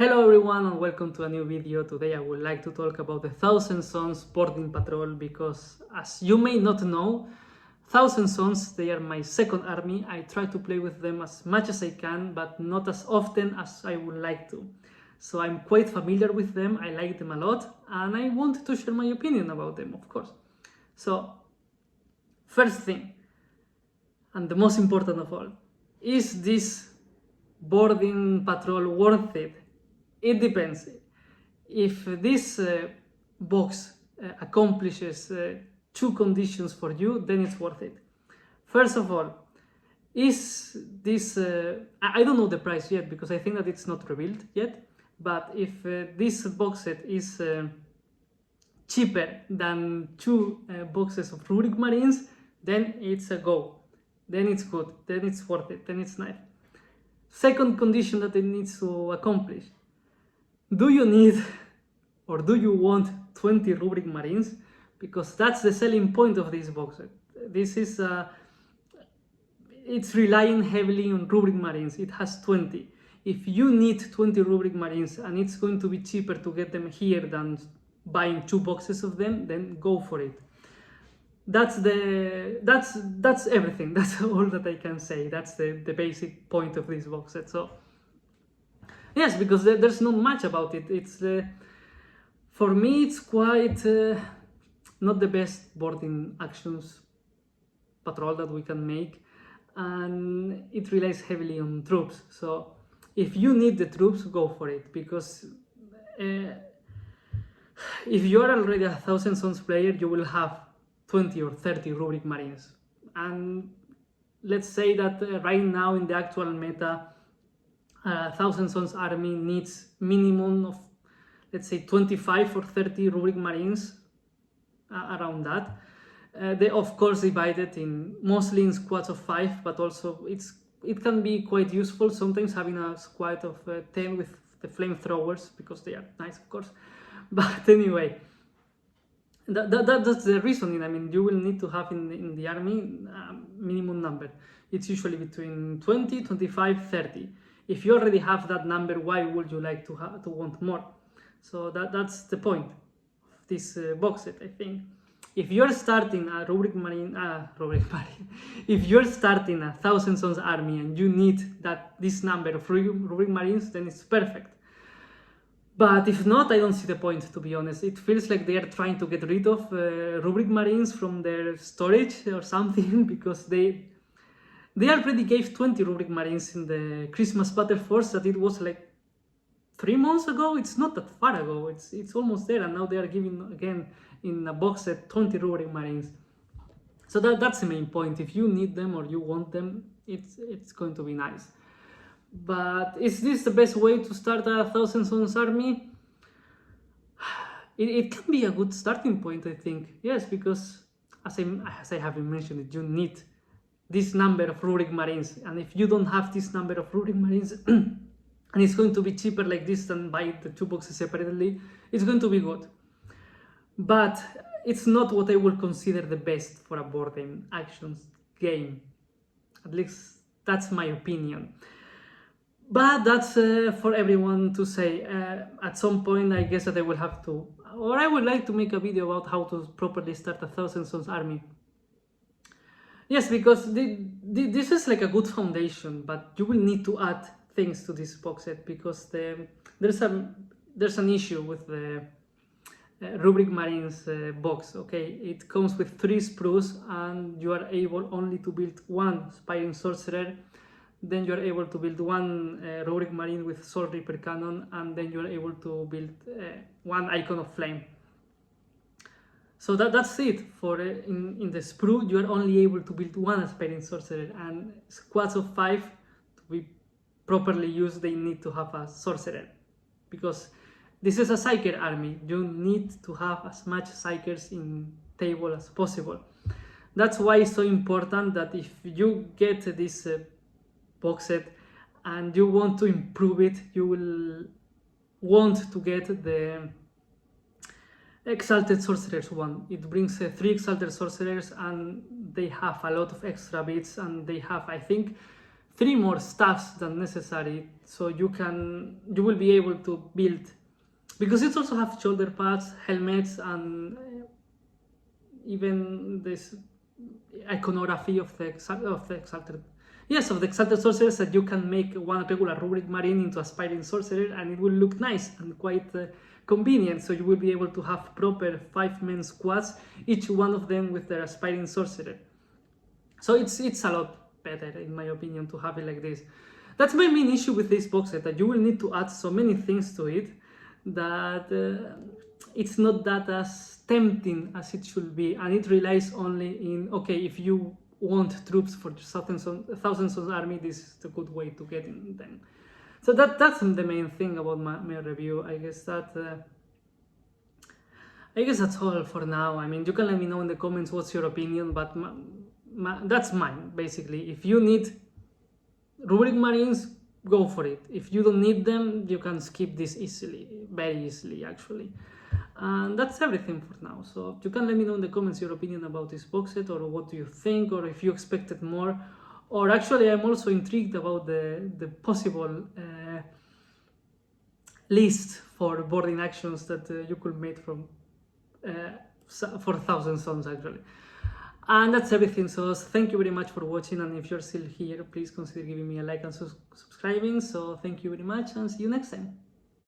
Hello everyone and welcome to a new video. Today I would like to talk about the Thousand Sons boarding patrol because, as you may not know, Thousand Sons, they are my second army. I try to play with them as much as I can, but not as often as I would like to. So I'm quite familiar with them, I like them a lot, and I want to share my opinion about them, of course. So, first thing, and the most important of all, is this boarding patrol worth it? It depends. If this box accomplishes two conditions for you, then it's worth it. First of all, is this... I don't know the price yet because I think that it's not revealed yet, but if this box set is cheaper than two boxes of rubric marines, then it's a go. Then it's good, then it's worth it, then it's nice. Second condition that it needs to accomplish. Do you need or do you want 20 rubric marines? Because that's the selling point of this box set. This is it's relying heavily on rubric marines. It has 20. If you need 20 rubric marines and it's going to be cheaper to get them here than buying two boxes of them, then go for it. That's everything. That's all that I can say. That's the basic point of this box set. So yes, because there's not much about it. It's for me, it's quite not the best boarding actions patrol that we can make, and it relies heavily on troops. So if you need the troops, go for it, because if you are already a Thousand Sons player, you will have 20 or 30 rubric marines, and let's say that right now in the actual meta, Thousand Sons army needs minimum of, let's say, 25 or 30 rubric marines, around that. They of course divided in mostly in squads of 5, but also it can be quite useful sometimes having a squad of 10 with the flamethrowers, because they are nice, of course. But anyway, that's the reasoning. I mean, you will need to have in the army a minimum number. It's usually between 20, 25, 30. If you already have that number, why would you like to want more? So that's the point of this box set, I think. If you're starting a rubric marine, if you're starting a Thousand Sons army and you need this number of rubric marines, then it's perfect. But if not, I don't see the point, to be honest. It feels like they are trying to get rid of rubric marines from their storage or something, because they already gave 20 rubric marines in the Christmas Battle Force, that it was like 3 months ago. It's not that far ago, it's almost there, and now they are giving again in a box set 20 rubric marines. So that's the main point. If you need them or you want them, it's going to be nice. But is this the best way to start a Thousand Sons army? It can be a good starting point, I think. Yes, because as I have mentioned it, you need this number of rubric marines, and if you don't have this number of rubric marines and it's going to be cheaper like this than buy the two boxes separately, it's going to be good. But it's not what I would consider the best for a boarding actions game. At least that's my opinion. But that's for everyone to say. At some point, I guess that I will have to, or I would like to make a video about how to properly start a Thousand Sons army. Yes, because this is like a good foundation, but you will need to add things to this box set, because there's an issue with the rubric marines box. Okay, it comes with 3 sprues, and you are able only to build 1 Spiring Sorcerer. Then you are able to build 1 rubric marine with Soul Reaper cannon, and then you are able to build 1 Icon of Flame. So that's it. For in the sprue, you are only able to build 1 Aspiring Sorcerer, and squads of 5 to be properly used, they need to have a Sorcerer, because this is a Psyker army. You need to have as much Psykers in table as possible. That's why it's so important that if you get this box set and you want to improve it, you will want to get the Exalted Sorcerers one. It brings 3 Exalted Sorcerers, and they have a lot of extra bits, and they have, I think, 3 more stuffs than necessary, so you will be able to build, because it also have shoulder pads, helmets, and even this iconography of the exalted sorcerers, that you can make one regular rubric marine into aspiring sorcerer, and it will look nice and quite convenient. So you will be able to have proper 5-man squads, each one of them with their aspiring sorcerer. So it's a lot better, in my opinion, to have it like this. That's my main issue with this box set, that you will need to add so many things to it that it's not that as tempting as it should be, and it relies only in, okay, if you want troops for thousands of army, this is a good way to get in them. So that's the main thing about my review. I guess that's all for now. I mean, you can let me know in the comments what's your opinion, but that's mine, basically. If you need rubric marines, go for it. If you don't need them, you can skip this easily, very easily actually. And that's everything for now. So you can let me know in the comments your opinion about this box set, or what do you think, or if you expected more. Or actually, I'm also intrigued about the possible list for boarding actions that you could make from for 1,000 zones actually. And that's everything. So thank you very much for watching, and if you're still here, please consider giving me a like and subscribing. So thank you very much, and see you next time.